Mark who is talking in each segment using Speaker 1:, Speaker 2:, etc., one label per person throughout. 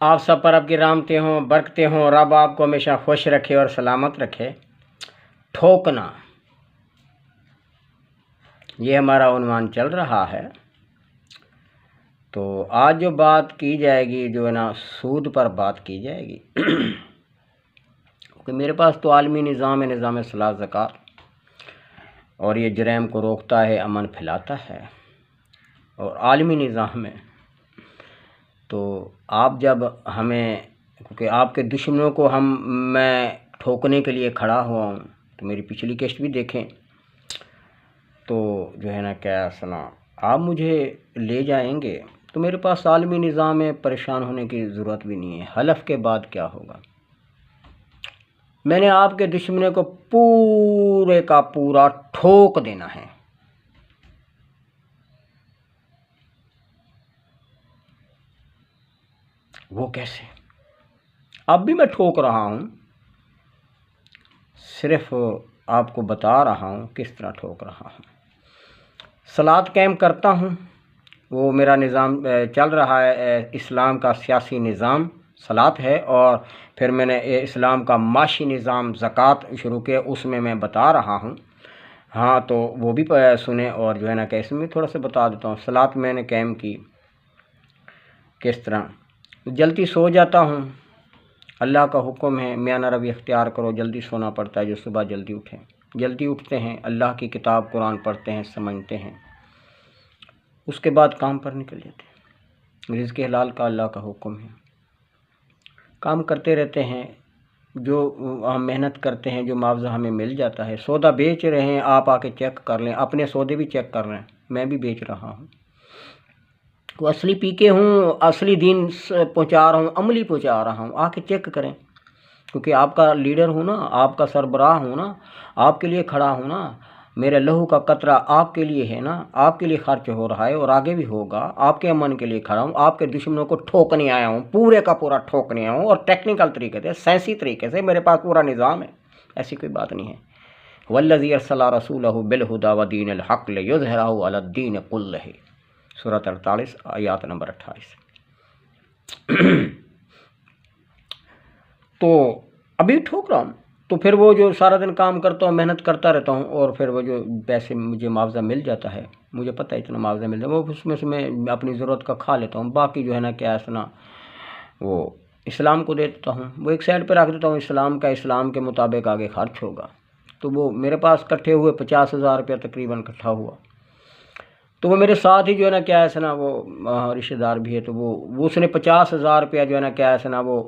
Speaker 1: آپ سب پر آپ کی رحمتیں ہوں، برکتیں ہوں، رب آپ کو ہمیشہ خوش رکھے اور سلامت رکھے۔ ٹھوکنا، یہ ہمارا عنوان چل رہا ہے۔ تو آج جو بات کی جائے گی جو ہے نا سود پر بات کی جائے گی کہ میرے پاس تو عالمی نظام ہے، نظام صلاح زکوٰۃ، اور یہ جرائم کو روکتا ہے، امن پھیلاتا ہے، اور عالمی نظام ہے۔ تو آپ جب ہمیں، کیونکہ آپ کے دشمنوں کو میں ٹھوکنے کے لیے کھڑا ہوا ہوں، تو میری پچھلی قسط بھی دیکھیں تو جو ہے نا کیا سنا آپ مجھے لے جائیں گے تو میرے پاس عالمی نظام ہے، پریشان ہونے کی ضرورت بھی نہیں ہے۔ حلف کے بعد کیا ہوگا؟ میں نے آپ کے دشمنوں کو پورے کا پورا ٹھوک دینا ہے۔ وہ کیسے؟ اب بھی میں ٹھوک رہا ہوں، صرف آپ کو بتا رہا ہوں کس طرح ٹھوک رہا ہوں۔ صلاۃ قائم کرتا ہوں، وہ میرا نظام چل رہا ہے، اسلام کا سیاسی نظام صلاۃ ہے، اور پھر میں نے اسلام کا معاشی نظام زکوٰۃ شروع کیا، اس میں بتا رہا ہوں۔ ہاں تو وہ بھی سنیں، اور جو ہے نا کہ اس میں تھوڑا سا بتا دیتا ہوں۔ صلاۃ میں نے قائم کی کس طرح؟ جلدی سو جاتا ہوں، اللہ کا حکم ہے میانہ روی اختیار کرو، جلدی سونا پڑتا ہے جو صبح جلدی اٹھیں۔ جلدی اٹھتے ہیں، اللہ کی کتاب قرآن پڑھتے ہیں، سمجھتے ہیں، اس کے بعد کام پر نکل جاتے ہیں۔ رزق حلال کا اللہ کا حکم ہے، کام کرتے رہتے ہیں، جو ہم محنت کرتے ہیں جو معاوضہ ہمیں مل جاتا ہے۔ سودا بیچ رہے ہیں، آپ آ کے چیک کر لیں، اپنے سودے بھی چیک کر لیں، میں بھی بیچ رہا ہوں، وہ اصلی پی کے ہوں، اصلی دین پہنچا رہا ہوں، عملی پہنچا رہا ہوں، آ کے چیک کریں، کیونکہ آپ کا لیڈر ہوں نا، آپ کا سربراہ ہوں نا، آپ کے لیے کھڑا ہوں نا، میرے لہو کا قطرہ آپ کے لیے ہے نا، آپ کے لیے خرچ ہو رہا ہے اور آگے بھی ہوگا، آپ کے امن کے لیے کھڑا ہوں، آپ کے دشمنوں کو ٹھوکنے آیا ہوں، پورے کا پورا ٹھوکنے آیا ہوں، اور ٹیکنیکل طریقے سے، سائنسی طریقے سے میرے پاس پورا نظام ہے، ایسی کوئی بات نہیں ہے۔ والذی ارسل رسولہ بالہدی ودین الحق لیظہرہ علی الدین کلہ، سورۃ 48 آیات نمبر 28۔ تو ابھی ٹھوک رہا ہوں، تو پھر وہ جو سارا دن کام کرتا ہوں، محنت کرتا رہتا ہوں، اور پھر وہ جو پیسے مجھے معاوضہ مل جاتا ہے، مجھے پتہ ہے اتنا معاوضہ مل جاتا ہے، وہ اس میں سے میں اپنی ضرورت کا کھا لیتا ہوں، باقی جو ہے نا کیا سنا وہ اسلام کو دے دیتا ہوں، وہ ایک سائڈ پہ رکھ دیتا ہوں، اسلام کے مطابق آگے خرچ ہوگا۔ تو وہ میرے پاس کٹھے ہوئے 50,000 روپیہ تقریباً اکٹھا ہوا، تو وہ میرے ساتھ ہی جو ہے نا کیا ہے سنا وہ رشتہ دار بھی ہے، تو وہ اس نے 50,000 روپیہ جو ہے نا کیا ہے سنا وہ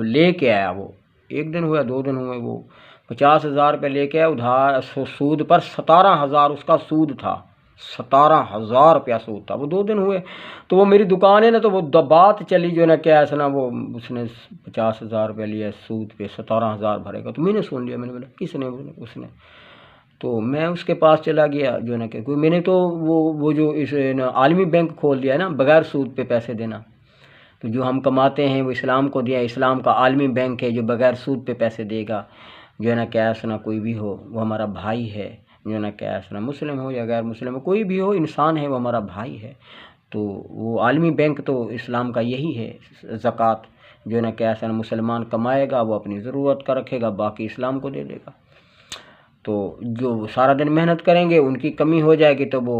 Speaker 1: لے کے آیا، وہ ایک دن ہوئے 2 دن ہوئے، وہ 50,000 روپیہ لے کے آیا ادھار، سود پر 17,000 اس کا سود تھا، 17,000 روپیہ سود تھا، وہ 2 دن ہوئے، تو وہ میری دکان ہے نا، تو وہ بات چلی جو ہے نا کیا ہے سنا وہ اس نے 50,000 روپیہ لیا سود پہ، 17,000 بھرے گا، تو میں نے سن لیا، میں نے بولا کس نے؟ اس نے، تو میں اس کے پاس چلا گیا جو ہے نا کہ میں نے تو وہ جو اس عالمی بینک کھول دیا ہے نا، بغیر سود پہ پیسے دینا، تو جو ہم کماتے ہیں وہ اسلام کو دیا، اسلام کا عالمی بینک ہے جو بغیر سود پہ پیسے دے گا، جو ہے نا کیا سنا کوئی بھی ہو وہ ہمارا بھائی ہے، جو ہے نا کیا سنا مسلم ہو یا غیر مسلم ہو، کوئی بھی ہو انسان ہے، وہ ہمارا بھائی ہے۔ تو وہ عالمی بینک تو اسلام کا یہی ہے، زکوٰۃ جو ہے نا کیا سنا مسلمان کمائے گا وہ اپنی ضرورت کا رکھے گا، باقی اسلام کو دے دے گا۔ تو جو سارا دن محنت کریں گے ان کی کمی ہو جائے گی، تو وہ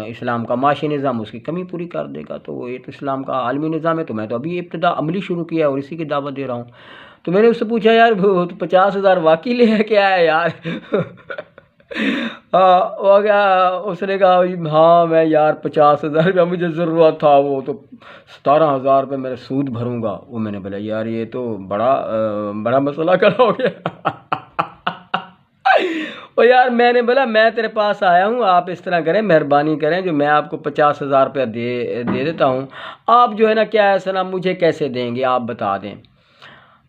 Speaker 1: اسلام کا معاشی نظام اس کی کمی پوری کر دے گا، تو وہ یہ تو اسلام کا عالمی نظام ہے، تو میں تو ابھی ابتدا عملی شروع کیا اور اسی کی دعوت دے رہا ہوں۔ تو میں نے اس سے پوچھا یار 50,000 واقعی لے کے آیا یار؟ ہو گیا، اس نے کہا ہاں میں یار 50,000 روپیہ مجھے ضرورت تھا، وہ تو 17,000 روپے میرے سود بھروں گا، وہ میں نے بولا یار یہ تو بڑا مسئلہ کھڑا ہو گیا۔ اور یار میں نے بولا میں تیرے پاس آیا ہوں، آپ اس طرح کریں، مہربانی کریں، جو میں آپ کو 50,000 روپیہ دے دیتا ہوں، آپ جو ہے نا کیا ہے سنا مجھے کیسے دیں گے آپ بتا دیں۔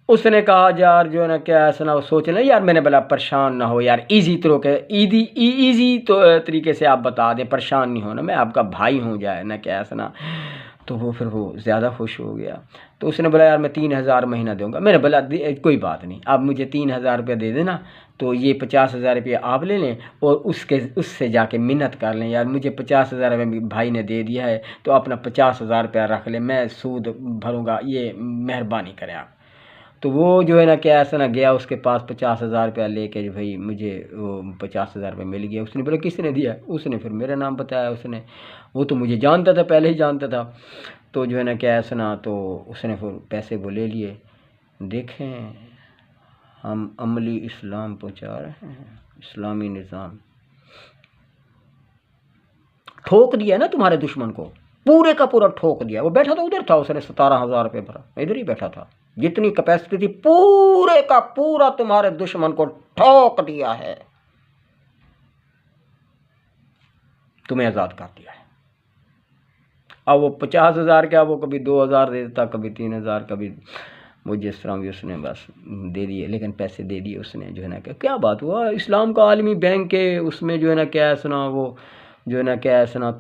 Speaker 1: اس نے کہا یار جو ہے نا کیا ہے سنا وہ سوچ لیں یار، میں نے بولا پریشان نہ ہو یار، ایزی طریقے سے آپ بتا دیں، پریشان نہیں ہونا، میں آپ کا بھائی ہوں، جائے نا کیا ہے سنا۔ تو وہ پھر وہ زیادہ خوش ہو گیا. تو اس نے بولا یار میں 3,000 مہینہ دوں گا. میں نے بولا کوئی بات نہیں, آپ مجھے 3,000 روپیہ دے دینا, تو یہ 50,000 روپیہ آپ لے لیں اور اس سے جا کے منت کر لیں, یار مجھے 50,000 روپیہ بھائی نے دے دیا ہے تو اپنا 50,000 روپیہ رکھ لیں, میں سود بھروں گا, یہ مہربانی کریں آپ. تو وہ جو ہے نا کیا ایسا نہ گیا اس کے پاس 50,000 روپیہ لے کے, جو بھائی مجھے وہ 50,000 روپیہ مل گیا. اس نے بولا کس نے دیا؟ اس نے پھر میرا نام بتایا. اس نے, وہ تو مجھے جانتا تھا, پہلے ہی جانتا تھا. تو جو ہے نا کیا ایسا نا, تو اس نے پھر پیسے وہ لے لیے. دیکھیں ہم عملی اسلام پہنچا رہے ہیں, اسلامی نظام. ٹھوک دیا نا تمہارے دشمن کو, پورے کا پورا ٹھوک دیا. وہ بیٹھا تھا ادھر تھا, اس نے 17,000 روپے بھرا, ادھر ہی بیٹھا تھا. جتنی کیپیسٹی تھی پورے کا پورا تمہارے دشمن کو ٹھوک دیا ہے, تمہیں آزاد کر دیا ہے. اب وہ 50,000 کیا, وہ کبھی 2,000 دے دیتا, کبھی 3,000, کبھی وہ جس طرح بھی اس نے بس دے دیے. لیکن پیسے دے دیے اس نے. جو ہے نا کیا بات ہوا, اسلام کا عالمی بینک ہے, اس میں جو ہے نا کیا سنا, وہ جو ہے نا کیا سنا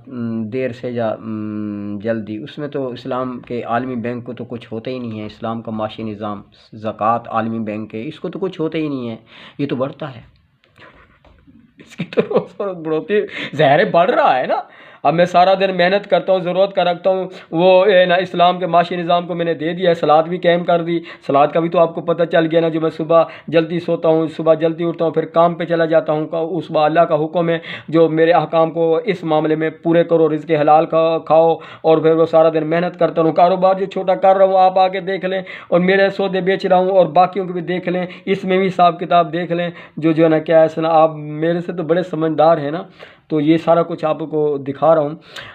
Speaker 1: دیر سے یا جلدی, اس میں تو اسلام کے عالمی بینک کو تو کچھ ہوتا ہی نہیں ہے. اسلام کا معاشی نظام, زکوٰۃ عالمی بینک ہے, اس کو تو کچھ ہوتا ہی نہیں ہے. یہ تو بڑھتا ہے, اس کی تو روز فروخت بڑھوتی, ظاہر بڑھ رہا ہے نا. اب میں سارا دن محنت کرتا ہوں, ضرورت کا رکھتا ہوں, وہ نا اسلام کے معاشی نظام کو میں نے دے دیا ہے. سلاد بھی قائم کر دی. سلاد کا بھی تو آپ کو پتہ چل گیا نا, جو میں صبح جلدی سوتا ہوں, صبح جلدی اٹھتا ہوں, پھر کام پہ چلا جاتا ہوں. اس با اللہ کا حکم ہے جو میرے احکام کو اس معاملے میں پورے کرو, رزق حلال کھاؤ. اور پھر وہ سارا دن محنت کرتا ہوں. کاروبار جو چھوٹا کر رہا ہوں آپ آ کے دیکھ لیں, اور میرے سودے بیچ رہا ہوں, اور باقیوں کو بھی دیکھ لیں, اس میں بھی حساب کتاب دیکھ لیں. جو ہے نا کیا ہے نا, آپ میرے سے تو بڑے سمجھدار ہیں نا, تو یہ سارا کچھ آپ کو دکھا رہا ہوں.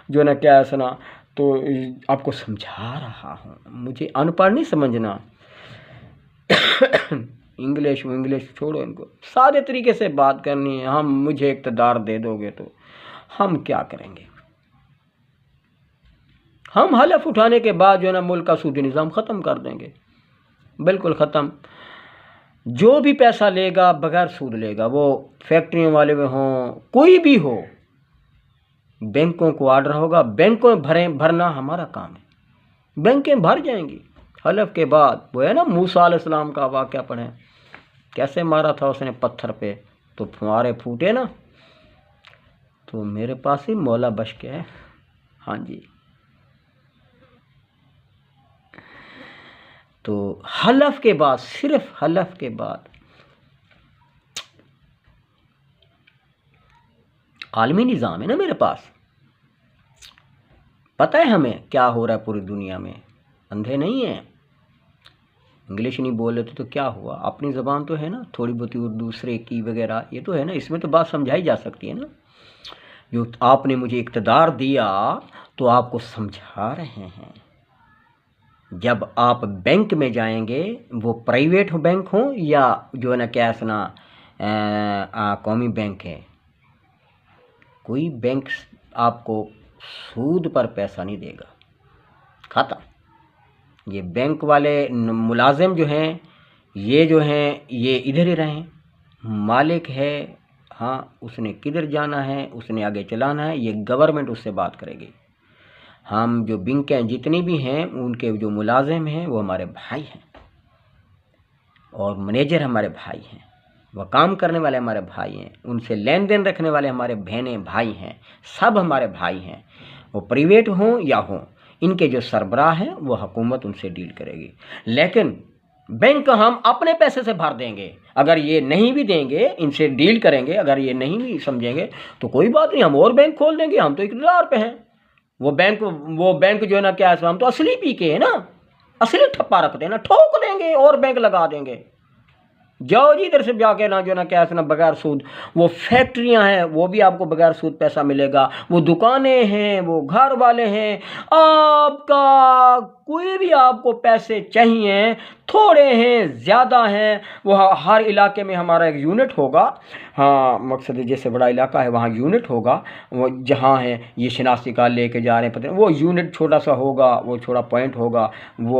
Speaker 1: جو ہے نا کیا ہے نا, تو آپ کو سمجھا رہا ہوں. مجھے ان پڑھ نہیں سمجھنا, انگلش چھوڑو, ان کو سادے طریقے سے بات کرنی ہے. مجھے اقتدار دے دو گے تو ہم کیا کریں گے؟ ہم حلف اٹھانے کے بعد جو ہے نا ملک کا سودی نظام ختم کر دیں گے, بالکل ختم. جو بھی پیسہ لے گا بغیر سود لے گا, وہ فیکٹریوں والے میں ہوں, کوئی بھی ہو, بینکوں کو آرڈر ہوگا, بینکوں بھرنا ہمارا کام ہے, بینکیں بھر جائیں گی حلف کے بعد. وہ ہے نا موسیٰ علیہ السلام کا واقعہ پڑھیں, کیسے مارا تھا اس نے پتھر پہ, تو پھوارے پھوٹے نا. تو میرے پاس ہی مولا بش کے ہے. ہاں جی, تو حلف کے بعد, صرف حلف کے بعد. عالمی نظام ہے نا میرے پاس, پتہ ہے ہمیں کیا ہو رہا ہے پوری دنیا میں, اندھے نہیں ہیں. انگلش نہیں بول رہے تو کیا ہوا, اپنی زبان تو ہے نا, تھوڑی بہت دوسرے کی وغیرہ, یہ تو ہے نا, اس میں تو بات سمجھائی جا سکتی ہے نا. جو آپ نے مجھے اقتدار دیا تو آپ کو سمجھا رہے ہیں. جب آپ بینک میں جائیں گے, وہ پرائیویٹ بینک ہوں یا جو ہے نا کیا سنا قومی بینک ہے, کوئی بینک آپ کو سود پر پیسہ نہیں دے گا, ختم. یہ بینک والے ملازم جو ہیں, یہ جو ہیں یہ ادھر ہی رہیں, مالک ہے ہاں, اس نے کدھر جانا ہے, اس نے آگے چلانا ہے, یہ گورنمنٹ اس سے بات کرے گی. ہم جو بینکیں جتنی بھی ہیں, ان کے جو ملازم ہیں وہ ہمارے بھائی ہیں, اور منیجر ہمارے بھائی ہیں, وہ کام کرنے والے ہمارے بھائی ہیں, ان سے لین دین رکھنے والے ہمارے بہنیں بھائی ہیں, سب ہمارے بھائی ہیں. وہ پرائیویٹ ہوں یا ہوں, ان کے جو سربراہ ہیں وہ حکومت ان سے ڈیل کرے گی. لیکن بینک ہم اپنے پیسے سے بھر دیں گے. اگر یہ نہیں بھی دیں گے, ان سے ڈیل کریں گے, اگر یہ نہیں بھی سمجھیں گے تو کوئی بات نہیں, ہم اور بینک کھول دیں گے, ہم تو اقتدار پہ ہیں. وہ بینک جو ہے نا کیا ہے, ہم تو اصلی پی کے ہیں نا, اصلی ٹھپا رکھتے ہیں نا, ٹھوک دیں گے اور بینک لگا دیں گے. جاؤ جی ادھر سے جا کے نا جو ہے نا کیا ہے نا بغیر سود. وہ فیکٹریاں ہیں, وہ بھی آپ کو بغیر سود پیسہ ملے گا. وہ دکانیں ہیں, وہ گھر والے ہیں, آپ کا کوئی بھی آپ کو پیسے چاہیے, تھوڑے ہیں زیادہ ہیں، وہ ہر علاقے میں ہمارا ایک یونٹ ہوگا، ہاں مقصد جیسے بڑا علاقہ ہے وہاں یونٹ ہوگا، وہ جہاں ہے یہ شناختی کارڈ لے کے جا رہے ہیں پتہ نہیں، وہ یونٹ چھوٹا سا ہوگا، وہ چھوٹا پوائنٹ ہوگا، وہ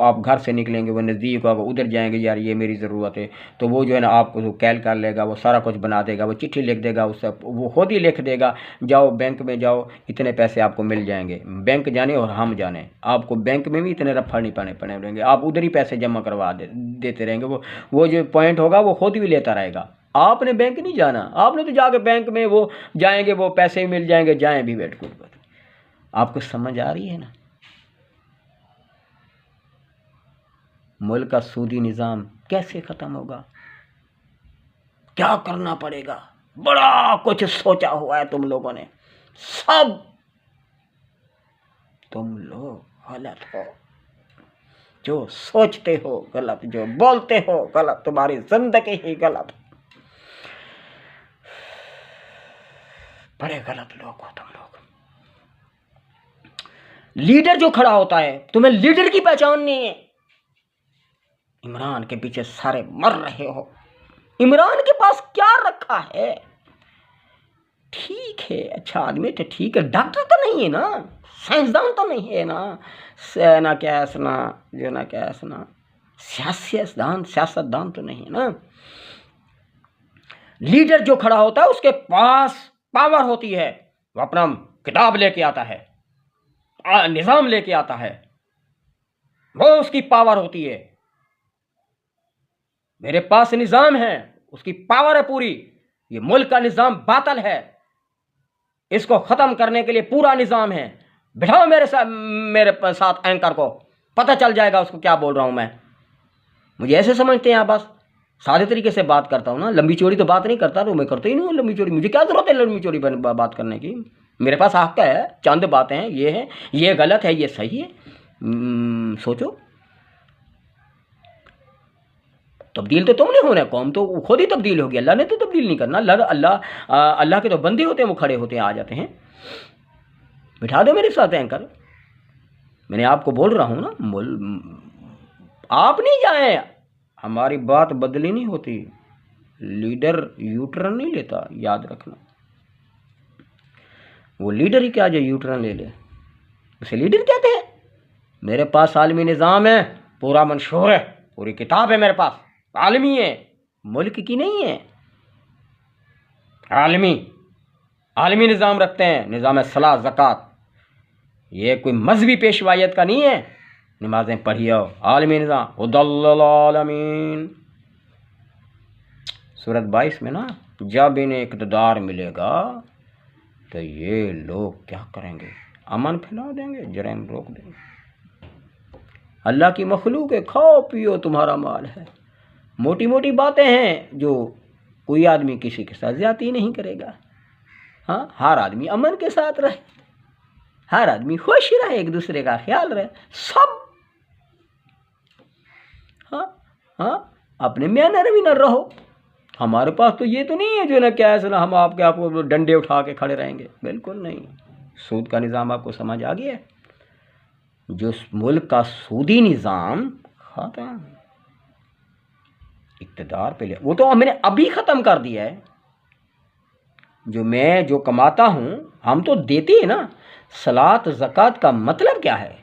Speaker 1: آپ گھر سے نکلیں گے وہ نزدیک ہوگا، ادھر جائیں گے یار یہ میری ضرورت ہے، تو وہ جو ہے نا آپ کو کیل کر لے گا، وہ سارا کچھ بنا دے گا، وہ چٹھی لکھ دے گا، اس سے وہ خود ہی لکھ دے گا، جاؤ بینک میں جاؤ اتنے پیسے آپ کو مل جائیں گے، بینک جانے اور ہم جانے، آپ کو بینک میں بھی اتنے رفع نہیں پڑے رہیں گے، آپ ادھر ہی پیسے جمع کروا دیتے رہیں گے، وہ جو پوائنٹ ہوگا وہ خود بھی لیتا رہے گا، آپ نے بینک نہیں جانا، آپ نے تو جا کے بینک میں وہ جائیں گے، وہ پیسے بھی مل جائیں گے، جائیں بھی بیٹھ کر۔ آپ کو سمجھ آ رہی ہے نا؟ ملک کا سودی نظام کیسے ختم ہوگا؟ کیا کرنا پڑے گا؟ بڑا کچھ سوچا ہوا ہے تم لوگوں نے، سب تم لوگ غلط ہو، جو سوچتے ہو غلط، جو بولتے ہو غلط، تمہاری زندگی ہی غلط، بڑے غلط لوگ ہو تم لوگ۔ لیڈر جو کھڑا ہوتا ہے تمہیں لیڈر کی پہچان نہیں ہے، عمران کے پیچھے سارے مر رہے ہو، عمران کے پاس کیا رکھا ہے؟ ٹھیک ہے اچھا آدمی تو ٹھیک ہے، ڈاکٹر تو نہیں ہے نا، سائنسدان تو نہیں ہے نا، سیاستدان تو نہیں ہے نا۔ لیڈر جو کھڑا ہوتا ہے اس کے پاس پاور ہوتی ہے، وہ اپنا کتاب لے کے آتا ہے، نظام لے کے آتا ہے، وہ اس کی پاور ہوتی ہے، میرے پاس نظام ہے، اس کی پاور ہے پوری، یہ ملک کا نظام باطل ہے، اس کو ختم کرنے کے لیے پورا نظام ہے، بٹھاؤ میرے ساتھ اینکر کو، پتہ چل جائے گا اس کو کیا بول رہا ہوں میں۔ مجھے ایسے سمجھتے ہیں آپ، بس سادے طریقے سے بات کرتا ہوں نا، لمبی چوڑی تو بات نہیں کرتا، تو میں کرتا ہی نہیں ہوں لمبی چوڑی، مجھے کیا ضرورت ہے لمبی چوڑی بات کرنے کی، میرے پاس حق ہے، چند باتیں ہیں، یہ ہے، یہ غلط ہے، یہ صحیح ہے، سوچو۔ تبدیل تو تم نے ہونا ہے، قوم تو خود ہی تبدیل ہوگی، اللہ نے تو تبدیل نہیں کرنا، اللہ کے تو بندے ہوتے ہیں، وہ کھڑے ہوتے ہیں، آ جاتے ہیں، بٹھا دو میرے ساتھ اینکر، میں نے آپ کو بول رہا ہوں نا، آپ نہیں جائیں، ہماری بات بدلی نہیں ہوتی، لیڈر یوٹرن نہیں لیتا، یاد رکھنا، وہ لیڈر ہی کیا جو یوٹرن لے لے، اسے لیڈر کہتے ہیں۔ میرے پاس عالمی نظام ہے، پورا منشور ہے، پوری کتاب ہے میرے پاس، عالمی ہے، ملک کی نہیں ہے، عالمی نظام رکھتے ہیں، نظام صلاح زکوٰۃ، یہ کوئی مذہبی پیشوائیت کا نہیں ہے، نمازیں پڑھی ہو، عالمی نظام، ہدی للعالمین، سورۃ 22 میں نا، جب انہیں اقتدار ملے گا تو یہ لوگ کیا کریں گے؟ امن پھیلا دیں گے، جرائم روک دیں گے، اللہ کی مخلوق ہے، کھاؤ پیو تمہارا مال ہے، موٹی موٹی باتیں ہیں جو کوئی آدمی کسی کے ساتھ زیادتی نہیں کرے گا، ہاں ہر آدمی امن کے ساتھ رہے، ہر آدمی خوش رہے، ایک دوسرے کا خیال رہے، سب ہاں اپنے میں نرمی رہو، ہمارے پاس تو یہ تو نہیں ہے جو نا کیا ہے ہم آپ کو ڈنڈے اٹھا کے کھڑے رہیں گے، بالکل نہیں۔ سود کا نظام آپ کو سمجھ آ گیا ہے؟ جو ملک کا سودی نظام ختم، اقتدار پہ لے، وہ تو میں نے ابھی ختم کر دیا ہے، جو کماتا ہوں ہم تو دیتے ہیں نا، صلاۃ زکوٰۃ کا مطلب کیا ہے؟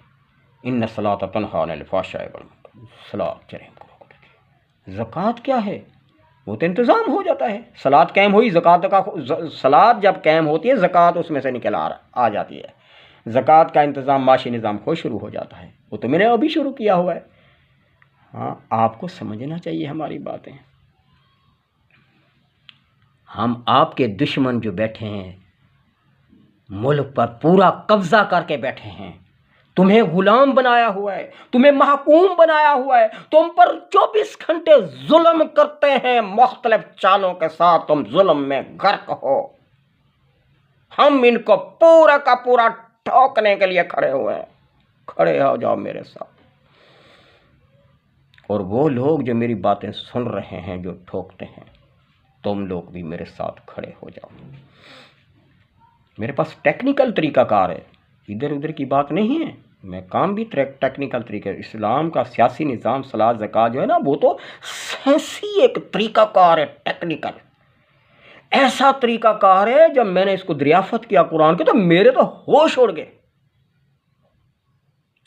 Speaker 1: ان الصلاۃ تنہی عن الفحشاء والمنکر، صلاۃ جرائم کو روک دیتی ہے، زکوٰۃ کیا ہے؟ وہ تو انتظام ہو جاتا ہے، صلاۃ قائم ہوئی، صلاۃ جب قائم ہوتی ہے زکوٰۃ اس میں سے نکل آ جاتی ہے، زکوٰۃ کا انتظام معاشی نظام خود شروع ہو جاتا ہے، وہ تو میں نے ابھی شروع کیا ہوا ہے، ہاں آپ کو سمجھنا چاہیے ہماری باتیں، ہم آپ کے دشمن جو بیٹھے ہیں ملک پر پورا قبضہ کر کے بیٹھے ہیں، تمہیں غلام بنایا ہوا ہے، تمہیں محکوم بنایا ہوا ہے، تم پر 24 گھنٹے ظلم کرتے ہیں، مختلف چالوں کے ساتھ تم ظلم میں غرق ہو، ہم ان کو پورا کا پورا ٹھوکنے کے لیے کھڑے ہوئے ہیں، کھڑے ہو جاؤ میرے ساتھ، اور وہ لوگ جو میری باتیں سن رہے ہیں جو ٹھوکتے ہیں، تم لوگ بھی میرے ساتھ کھڑے ہو جاؤ، میرے پاس ٹیکنیکل طریقہ کار ہے، ادھر ادھر کی بات نہیں ہے، میں کام بھی ٹیکنیکل طریقے، اسلام کا سیاسی نظام صلاح زکوٰۃ جو ہے نا وہ تو سیاسی ایک طریقہ کار ہے، ٹیکنیکل ایسا طریقہ کار ہے، جب میں نے اس کو دریافت کیا قرآن کے تو میرے تو ہوش اڑ گئے،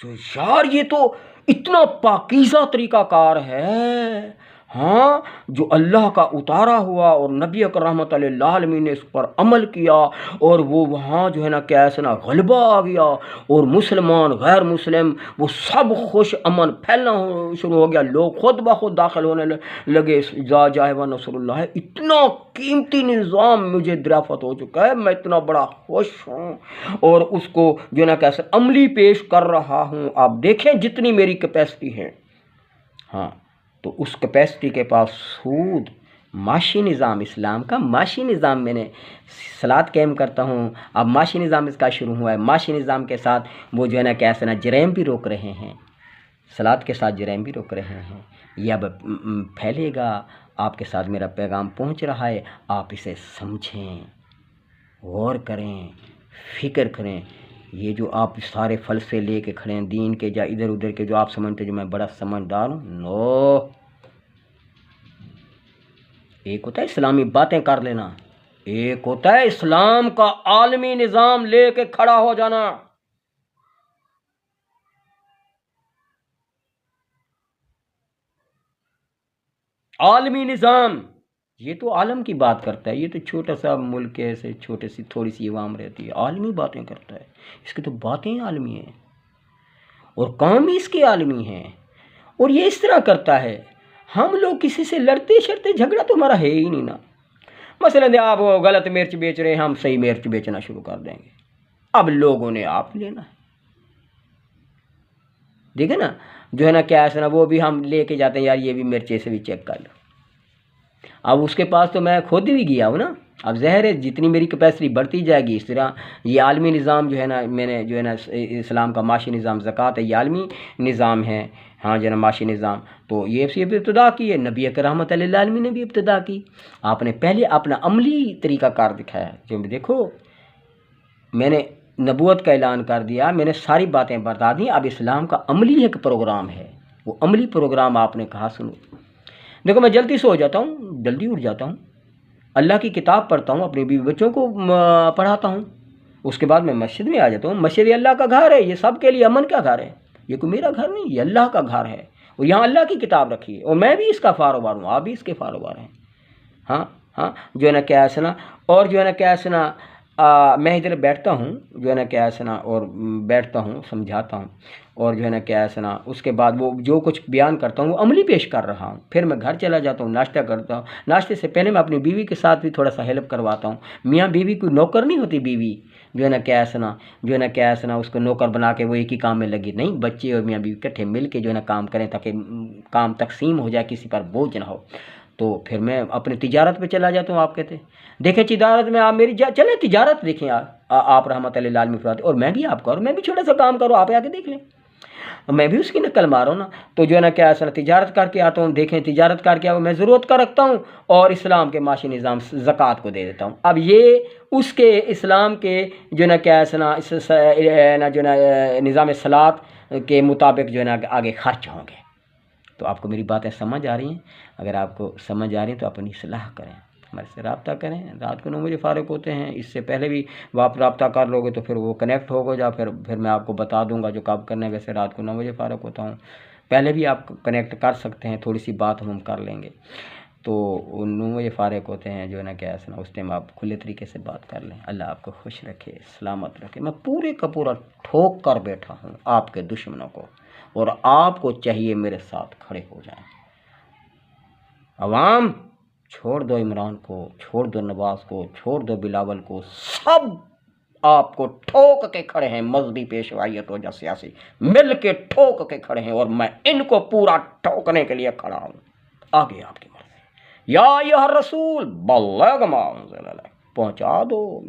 Speaker 1: تو یار یہ تو اتنا پاکیزہ طریقہ کار ہے، ہاں، جو اللہ کا اتارا ہوا اور نبی اکرم رحمۃ اللہ العالمین نے اس پر عمل کیا، اور وہ وہاں جو ہے نا کیسے نا غلبہ آ گیا، اور مسلمان غیر مسلم وہ سب خوش امن پھیلنا شروع ہو گیا، لوگ خود بخود داخل ہونے لگے، اذا جاء نصر اللہ۔ اتنا قیمتی نظام مجھے دریافت ہو چکا ہے، میں اتنا بڑا خوش ہوں، اور اس کو جو ہے نا کیسے عملی پیش کر رہا ہوں۔ آپ دیکھیں جتنی میری کیپیسٹی ہے، ہاں، تو اس کیپیسٹی کے پاس سود، معاشی نظام، اسلام کا معاشی نظام، میں نے صلاۃ قائم کرتا ہوں، اب معاشی نظام اس کا شروع ہوا ہے، معاشی نظام کے ساتھ وہ جو ہے نا کیسے نا جرائم بھی روک رہے ہیں، صلاۃ کے ساتھ جرائم بھی روک رہے ہیں، یہ اب پھیلے گا۔ آپ کے ساتھ میرا پیغام پہنچ رہا ہے، آپ اسے سمجھیں، غور کریں، فکر کریں۔ یہ جو آپ سارے فلسفے لے کے کھڑے ہیں دین کے، یا ادھر ادھر کے، جو آپ سمجھتے جو میں بڑا سمجھدار ہوں، نو، ایک ہوتا ہے اسلامی باتیں کر لینا، ایک ہوتا ہے اسلام کا عالمی نظام لے کے کھڑا ہو جانا۔ عالمی نظام یہ تو عالم کی بات کرتا ہے، یہ تو چھوٹا سا ملک ہے، ایسے چھوٹے سی تھوڑی سی عوام رہتی ہے، عالمی باتیں کرتا ہے، اس کی تو باتیں عالمی ہیں اور کام بھی اس کے عالمی ہیں، اور یہ اس طرح کرتا ہے۔ ہم لوگ کسی سے لڑتے شڑتے، جھگڑا تو ہمارا ہے ہی نہیں نا۔ مثلا آپ غلط مرچ بیچ رہے ہیں، ہم صحیح مرچ بیچنا شروع کر دیں گے، اب لوگوں نے آپ لینا ہے، دیکھیں نا، جو ہے نا کیا ہے نا، وہ بھی ہم لے کے جاتے ہیں، یار یہ بھی مرچ سے بھی چیک کر لو، اب اس کے پاس تو میں خود بھی گیا ہوں نا، اب ظاہر ہے جتنی میری کیپیسٹی بڑھتی جائے گی، اس طرح یہ عالمی نظام جو ہے نا، میں نے جو ہے نا اسلام کا معاشی نظام زکوٰۃ ہے، یہ عالمی نظام ہے، ہاں جو ہے نا معاشی نظام، تو یہ بھی ابتدا کی ہے، نبی اکرم رحمۃ اللہ العالمین نے بھی ابتدا کی۔ آپ نے پہلے اپنا عملی طریقہ کار دکھایا، جو دیکھو میں نے نبوت کا اعلان کر دیا، میں نے ساری باتیں بتا دیں، اب اسلام کا عملی ایک پروگرام ہے، وہ عملی پروگرام آپ نے کہا سنو۔ دیکھو میں جلدی سو جاتا ہوں، جلدی اٹھ جاتا ہوں، اللہ کی کتاب پڑھتا ہوں، اپنے بیوی بچوں کو پڑھاتا ہوں، اس کے بعد میں مسجد میں آ جاتا ہوں۔ مسجد یہ اللہ کا گھر ہے، یہ سب کے لیے امن کا گھر ہے، یہ کوئی میرا گھر نہیں، یہ اللہ کا گھر ہے، اور یہاں اللہ کی کتاب رکھی ہے، اور میں بھی اس کا فاروبار ہوں، آپ بھی اس کے فاروبار ہیں، ہاں ہاں، جو ہے نا کیا ہے نا، اور جو ہے نا کیا ہے نا، میں ادھر بیٹھتا ہوں، جو ہے نا کیا ہے نا، اور بیٹھتا ہوں، سمجھاتا ہوں، اور جو ہے نا کیا ہے نا، اس کے بعد وہ جو کچھ بیان کرتا ہوں وہ عملی پیش کر رہا ہوں، پھر میں گھر چلا جاتا ہوں، ناشتہ کرتا ہوں، ناشتے سے پہلے میں اپنی بیوی کے ساتھ بھی تھوڑا سا ہیلپ کرواتا ہوں۔ میاں بیوی کوئی نوکر نہیں ہوتی، بیوی جو ہے نا کیا ہے نا، جو ہے نا کیا ہے نا، اس کو نوکر بنا کے وہ ایک ہی کام میں لگی نہیں، بچے اور میاں بیوی اکٹھے مل کے جو ہے نا کام کریں، تاکہ کام تقسیم ہو جائے، کسی پر بوجھ نہ ہو۔ تو پھر میں اپنی تجارت پہ چلا جاتا ہوں۔ آپ کہتے ہیں دیکھیں تجارت میں آپ میری چلیں تجارت دیکھیں، آپ رحمۃ اللہ العالمین فرماتے، اور میں بھی آپ کا، اور میں بھی چھوٹا سا کام کروں، آپ آ کے دیکھ لیں، میں بھی اس کی نقل ماروں نا۔ تو جو ہے نا کیا ہے، تجارت کر کے آتا ہوں، دیکھیں تجارت کر کے آؤں، میں ضرورت کا رکھتا ہوں، اور اسلام کے معاشی نظام زکوٰۃ کو دے دیتا ہوں۔ اب یہ اس کے اسلام کے جو ہے نا کیا ہے نا، جو ہے نا نظام صلاۃ کے مطابق جو ہے نا آگے خرچ ہوں گے۔ تو آپ کو میری باتیں سمجھ آ رہی ہیں؟ اگر آپ کو سمجھ آ رہی ہیں تو اپنی اصلاح کریں، ہمارے سے رابطہ کریں، رات کو 9 بجے فارغ ہوتے ہیں، اس سے پہلے بھی آپ رابطہ کر لو گے تو پھر وہ کنیکٹ ہوگا، جا پھر میں آپ کو بتا دوں گا جو کب کرنا ہے۔ ویسے رات کو 9 بجے فارغ ہوتا ہوں، پہلے بھی آپ کنیکٹ کر سکتے ہیں، تھوڑی سی بات ہم کر لیں گے، تو 9 بجے فارغ ہوتے ہیں جو ہے نا کیا ہے نا، اس ٹائم آپ کھلے طریقے سے بات کر لیں۔ اللہ آپ کو خوش رکھے، سلامت رکھے۔ میں پورے کا پورا ٹھوک کر بیٹھا ہوں آپ کے دشمنوں کو، اور آپ کو چاہیے میرے ساتھ کھڑے ہو جائیں۔ عوام چھوڑ دو عمران کو، چھوڑ دو نواز کو، چھوڑ دو بلاول کو، سب آپ کو ٹھوک کے کھڑے ہیں، مذہبی پیشوائیت ہو یا سیاسی، مل کے ٹھوک کے کھڑے ہیں، اور میں ان کو پورا ٹھوکنے کے لیے کھڑا ہوں۔ آگے آپ کی مرضی۔ یا ایھا الرسول بلغ ما انزل الیک، پہنچا دو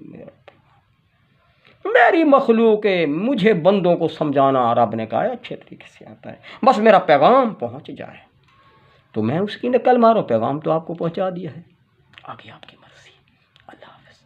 Speaker 1: میری مخلوق ہے، مجھے بندوں کو سمجھانا رب نے کہا ہے اچھے طریقے سے آتا ہے، بس میرا پیغام پہنچ جائے تو میں اس کی نقل ماروں، پیغام تو آپ کو پہنچا دیا ہے، آگے آپ کی مرضی۔ اللہ حافظ۔